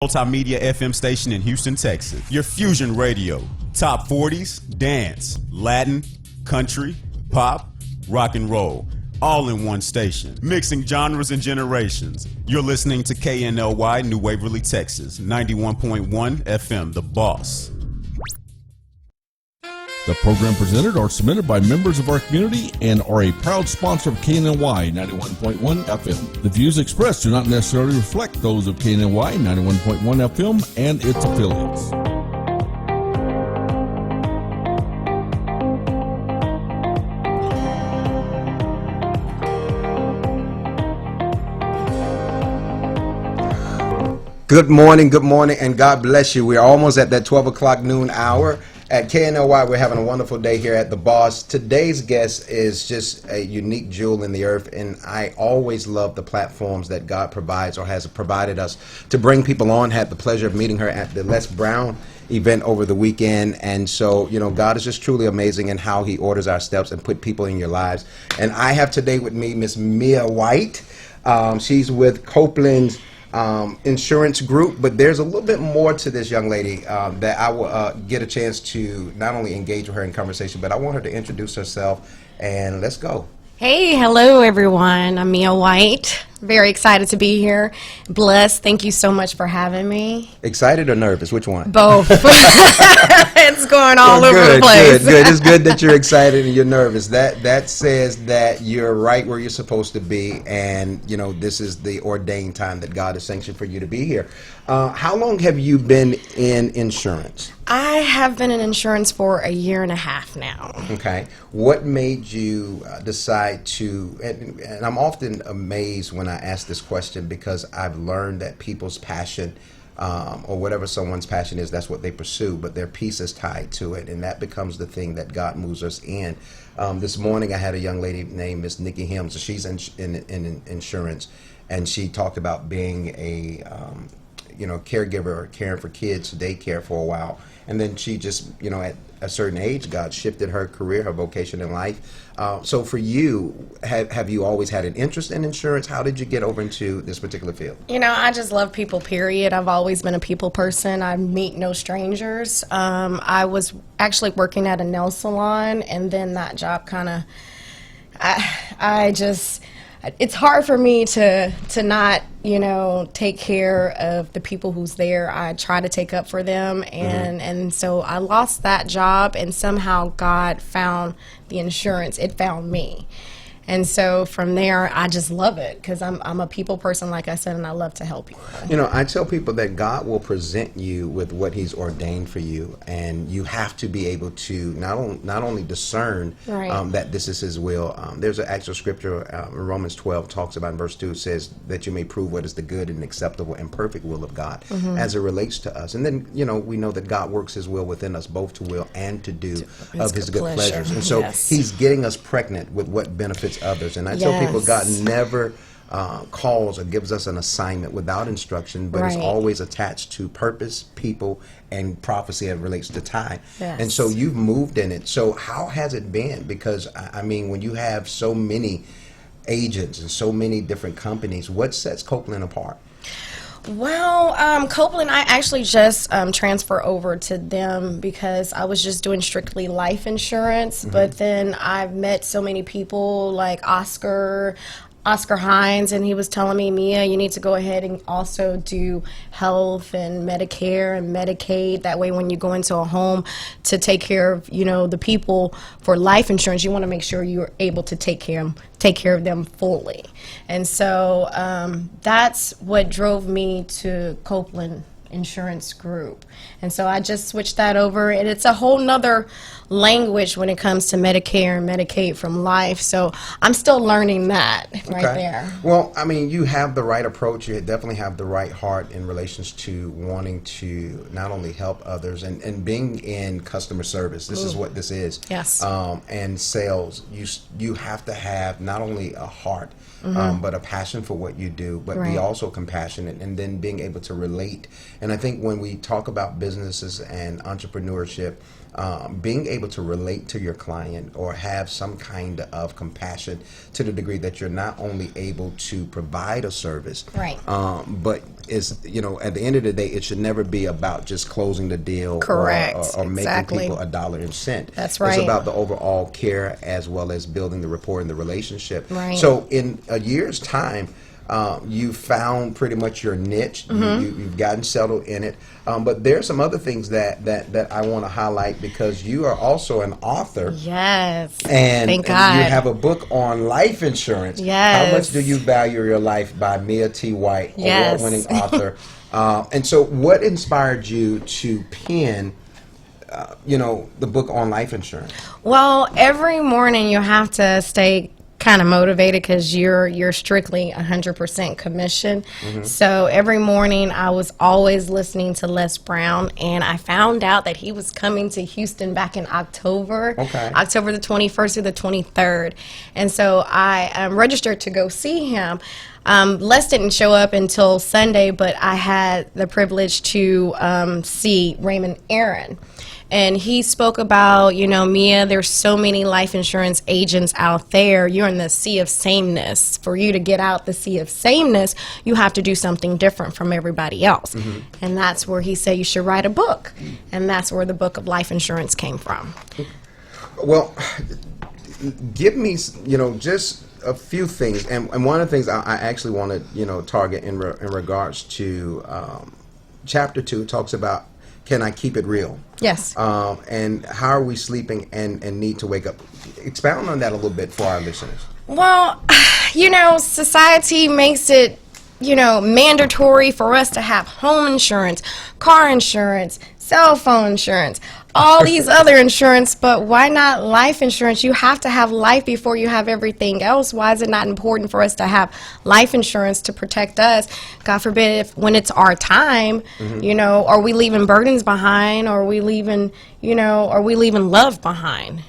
Multimedia FM station in Houston, Texas. Your fusion radio. Top 40s, dance, Latin, country, pop, rock and roll. All in one station. Mixing genres and generations. You're listening to KNLY New Waverly, Texas. 91.1 FM, The Boss. The program presented are submitted by members of our community and are a proud sponsor of KNLY 91.1 FM. The views expressed do not necessarily reflect those of KNLY 91.1 FM and its affiliates. Good morning, and God bless you. We're almost at that 12 o'clock noon hour. At KNLY, we're having a wonderful day here at The Boss. Today's guest is just a unique jewel in the earth, and I always love the platforms that God provides or has provided us to bring people on. Had the pleasure of meeting her at the Les Brown event over the weekend, and so, God is just truly amazing in how He orders our steps and put people in your lives. And I have today with me Miss Mia White. She's with Copeland's insurance group, but there's a little bit more to this young lady that I will get a chance to not only engage with her in conversation, but I want her to introduce herself, and let's go. Hey, hello everyone. I'm Mia White. Very excited to be here. Blessed. Thank you so much for having me. Excited or nervous? Which one? Both. It's going all over the place. Good. It's good that you're excited and you're nervous. That says that you're right where you're supposed to be, and this is the ordained time that God has sanctioned for you to be here. How long have you been in insurance? I have been in insurance for a year and a half now. Okay. What made you decide to, and I'm often amazed when I ask this question, because I've learned that people's passion, or whatever someone's passion is, that's what they pursue, but their peace is tied to it, and that becomes the thing that God moves us in. This morning I had a young lady named Miss Nikki Hims. So she's in insurance, and she talked about being a caregiver, caring for kids, daycare for a while. And then she just, at a certain age, God shifted her career, her vocation in life. So for you, have you always had an interest in insurance? How did you get over into this particular field? I just love people, period. I've always been a people person. I meet no strangers. I was actually working at a nail salon, and then that job kind of, it's hard for me to not, take care of the people who's there. I try to take up for them, and so I lost that job, and somehow God found the insurance. It found me. And so from there, I just love it, because I'm a people person, like I said, and I love to help people. I tell people that God will present you with what He's ordained for you, and you have to be able to not only discern that this is His will. There's an actual scripture, Romans 12 talks about in verse 2, says that you may prove what is the good and acceptable and perfect will of God as it relates to us. And then, we know that God works His will within us, both to will and to do of His good pleasures. And so He's getting us pregnant with what benefits others. And I tell people God never calls or gives us an assignment without instruction, but it's always attached to purpose, people, and prophecy as it relates to time. And so you've moved in it. So how has it been? Because when you have so many agents and so many different companies, what sets Copeland apart? Well, Copeland, I actually just transferred over to them because I was just doing strictly life insurance. But then I've met so many people like Oscar Hines, and he was telling me, Mia, you need to go ahead and also do health and Medicare and Medicaid. That way when you go into a home to take care of, the people for life insurance, you want to make sure you're able to take care of them fully. And so that's what drove me to Copeland Insurance Group. And so I just switched that over, and it's a whole nother language when it comes to Medicare and Medicaid from life. So I'm still learning that right there. Well, you have the right approach. You definitely have the right heart in relations to wanting to not only help others and being in customer service. This is what this is. Yes. And sales. You have to have not only a heart, but a passion for what you do, but be also compassionate, and then being able to relate And I think when we talk about businesses and entrepreneurship, being able to relate to your client or have some kind of compassion to the degree that you're not only able to provide a service, right, but is, you know, at the end of the day, it should never be about just closing the deal, correct, or exactly, making people $1 and cent. That's right. It's about the overall care as well as building the rapport and the relationship. Right. So in a year's time, you found pretty much your niche. You've gotten settled in it. But there's some other things that I want to highlight, because you are also an author. Yes. And Thank God. you have a book on life insurance. Yes. How Much Do You Value Your Life by Mia T. White, Yes. award-winning author. And so what inspired you to pen the book on life insurance? Well, every morning you have to stay kind of motivated, because you're strictly 100% commission. So every morning I was always listening to Les Brown, and I found out that he was coming to Houston back in October. Okay. October the 21st through the 23rd. And so I registered to go see him. Les didn't show up until Sunday, but I had the privilege to see Raymond Aaron. And he spoke about, Mia, there's so many life insurance agents out there. You're in the sea of sameness. For you to get out the sea of sameness, you have to do something different from everybody else. And that's where he said you should write a book. And that's where the book of life insurance came from. Well, give me, just a few things. And one of the things I actually want to, target in regards to chapter 2 talks about, can I keep it real? Yes. And how are we sleeping and need to wake up? Expound on that a little bit for our listeners. Well, society makes it, mandatory for us to have home insurance, car insurance, cell phone insurance, all these other insurance, but why not life insurance? You have to have life before you have everything else. Why is it not important for us to have life insurance to protect us? God forbid, if when it's our time, are we leaving burdens behind? Or are we leaving, love behind?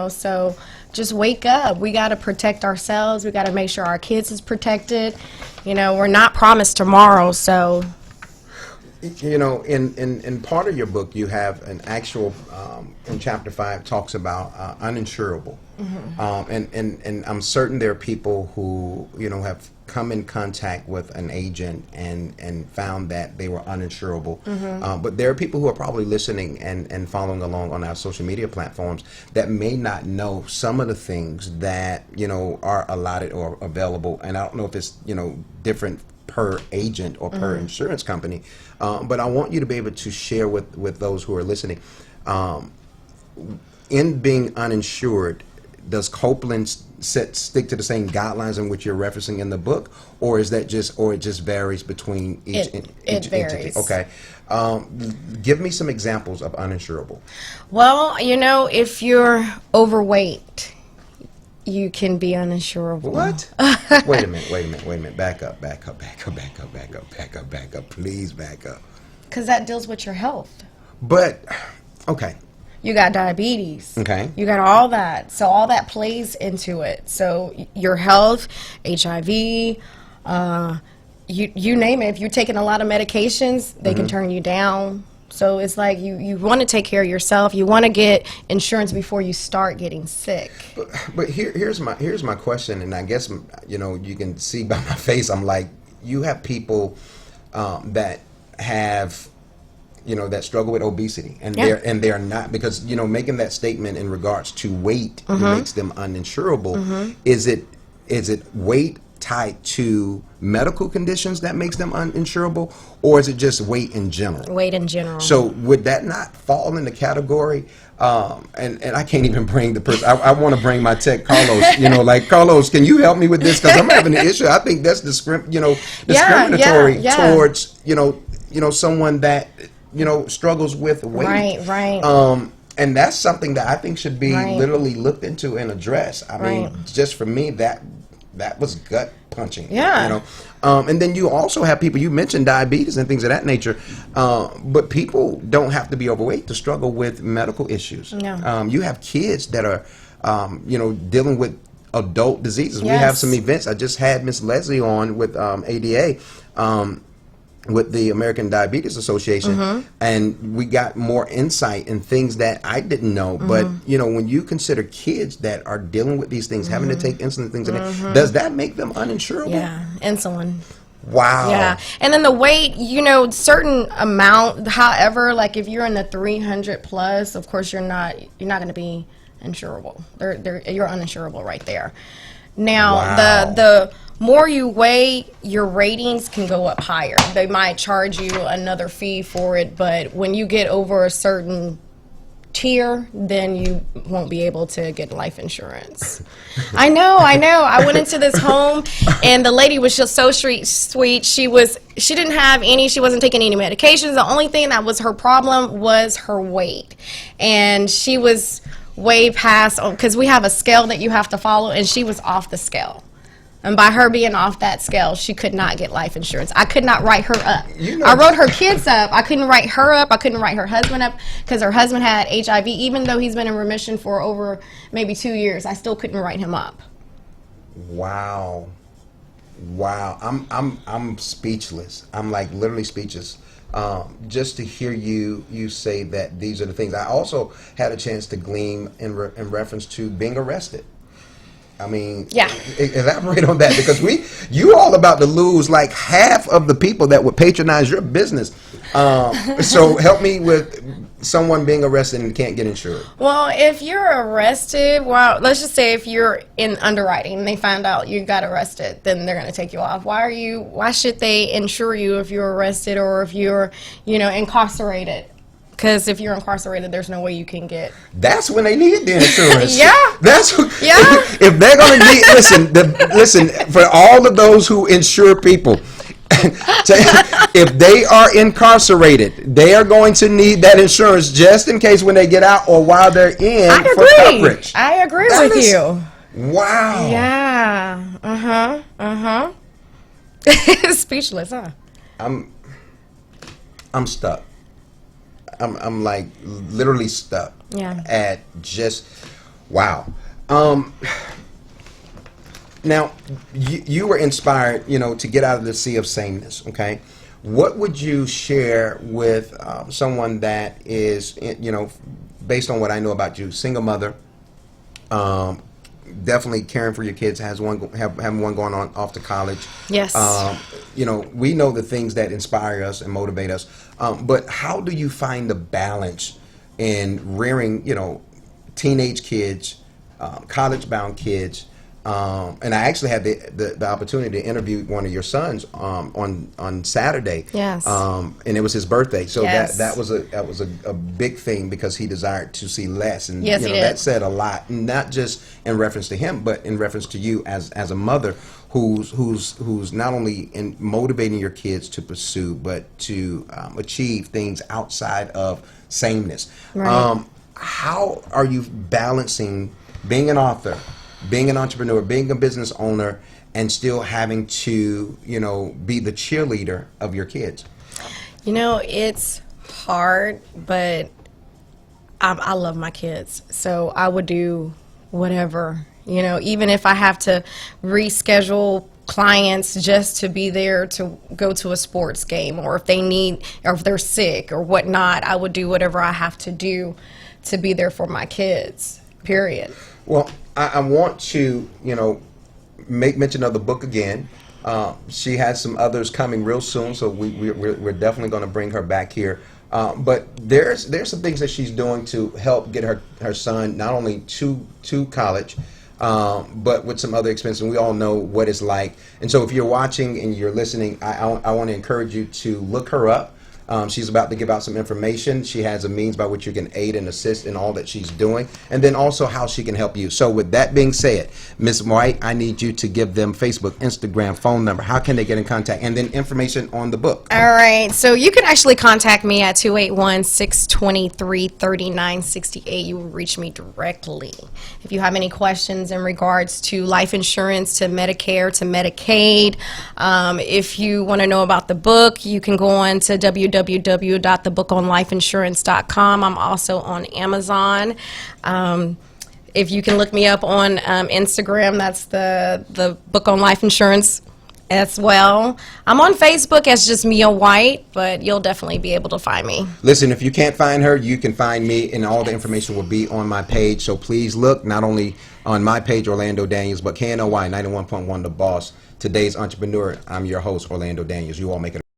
So just wake up. We got to protect ourselves. We got to make sure our kids is protected. We're not promised tomorrow, so. In part of your book, you have an actual, in chapter 5, talks about uninsurable. And I'm certain there are people who, have come in contact with an agent and found that they were uninsurable. But there are people who are probably listening and following along on our social media platforms that may not know some of the things that, are allotted or available. And I don't know if it's, different per agent or per insurance company. But I want you to be able to share with those who are listening. In being uninsured, does Copeland stick to the same guidelines in which you're referencing in the book, or is that it just varies between each it varies. entity? Okay. Give me some examples of uninsurable. Well, if you're overweight, you can be uninsurable. What? Wait a minute. Back up. Please back up. Because that deals with your health. But, okay. You got diabetes. Okay. You got all that. So all that plays into it. So your health, HIV, you name it. If you're taking a lot of medications, they can turn you down. So it's like you want to take care of yourself. You want to get insurance before you start getting sick. But here's my question, and I guess you can see by my face. I'm like, you have people that have that struggle with obesity, and they're not, because making that statement in regards to weight makes them uninsurable. Is it weight tied to medical conditions that makes them uninsurable, or is it just weight in general? Weight in general. So would that not fall in the category? And I can't even bring the person. I want to bring my tech, Carlos. Carlos, can you help me with this? Because I'm having an issue. I think that's discriminatory towards someone that struggles with weight. Right. And that's something that I think should be literally looked into and addressed. I mean, just for me, that was gut punching. Yeah. And then you also have people, you mentioned diabetes and things of that nature, but people don't have to be overweight to struggle with medical issues. Yeah. You have kids that are, dealing with adult diseases. Yes. We have some events. I just had Miss Leslie on with ADA. with the American Diabetes Association, and we got more insight in things that I didn't know. But you know, when you consider kids that are dealing with these things, having to take insulin, things like that, does that make them uninsurable? Yeah, insulin. Wow. Yeah, and then the weight, you know, certain amount. However, like if you're in the 300 plus, of course you're not going to be insurable. You're uninsurable right there. Now, the more you weigh, your ratings can go up higher. They might charge you another fee for it, but when you get over a certain tier, then you won't be able to get life insurance. I know. I went into this home, and the lady was just so sweet. She didn't have any, she wasn't taking any medications. The only thing that was her problem was her weight. And she was way past, because we have a scale that you have to follow, and she was off the scale. And by her being off that scale, she could not get life insurance. I could not write her up. You know, I wrote her kids up. I couldn't write her up. I couldn't write her husband up because her husband had HIV. Even though he's been in remission for over maybe 2 years, I still couldn't write him up. Wow. I'm speechless. I'm like literally speechless. Just to hear you say that these are the things. I also had a chance to glean in reference to being arrested. I mean, yeah. Elaborate on that, because you all about to lose like half of the people that would patronize your business. So help me with someone being arrested and can't get insured. Well, if you're arrested, well, let's just say if you're in underwriting and they find out you got arrested, then they're going to take you off. Why should they insure you if you're arrested or if you're, incarcerated? Because if you're incarcerated, there's no way you can get. That's when they need the insurance. Yeah. If they're going to need, listen, for all of those who insure people, if they are incarcerated, they are going to need that insurance just in case when they get out or while they're in for coverage. I agree with you. Wow. Yeah. Speechless, huh? I'm stuck. I'm like literally stuck. Yeah. At just wow. Now you were inspired, to get out of the sea of sameness. Okay, what would you share with someone that is, based on what I know about you, single mother, definitely caring for your kids, having one going on off to college. Yes. We know the things that inspire us and motivate us. But how do you find the balance in rearing, teenage kids, college-bound kids? And I actually had the opportunity to interview one of your sons on Saturday. Yes. And it was his birthday, so yes. that was a big thing because he desired to see less, and yes, that said a lot, not just in reference to him, but in reference to you as a mother who's not only in motivating your kids to pursue, but to achieve things outside of sameness. Right. How are you balancing being an author, being an entrepreneur, being a business owner, and still having to, be the cheerleader of your kids? It's hard, but I love my kids. So I would do whatever, even if I have to reschedule clients just to be there to go to a sports game, or if they need, or if they're sick or whatnot, I would do whatever I have to do to be there for my kids, period. Well, I want to, make mention of the book again. She has some others coming real soon, so we're definitely going to bring her back here. But there's some things that she's doing to help get her son not only to college, but with some other expenses. And we all know what it's like. And so if you're watching and you're listening, I want to encourage you to look her up. She's about to give out some information. She has a means by which you can aid and assist in all that she's doing, and then also how she can help you. So with that being said, Ms. White, I need you to give them Facebook, Instagram, phone number. How can they get in contact? And then information on the book. All right. So you can actually contact me at 281-623-3968. You will reach me directly. If you have any questions in regards to life insurance, to Medicare, to Medicaid, if you want to know about the book, you can go on to www.thebookonlifeinsurance.com. I'm also on Amazon. If you can look me up on Instagram, that's the Book on Life Insurance as well. I'm on Facebook as just Mia White, but you'll definitely be able to find me. Listen, if you can't find her, you can find me, and all the information will be on my page. So please look, not only on my page, Orlando Daniels, but KNLY 91.1 The Boss. Today's Entrepreneur. I'm your host, Orlando Daniels. You all make it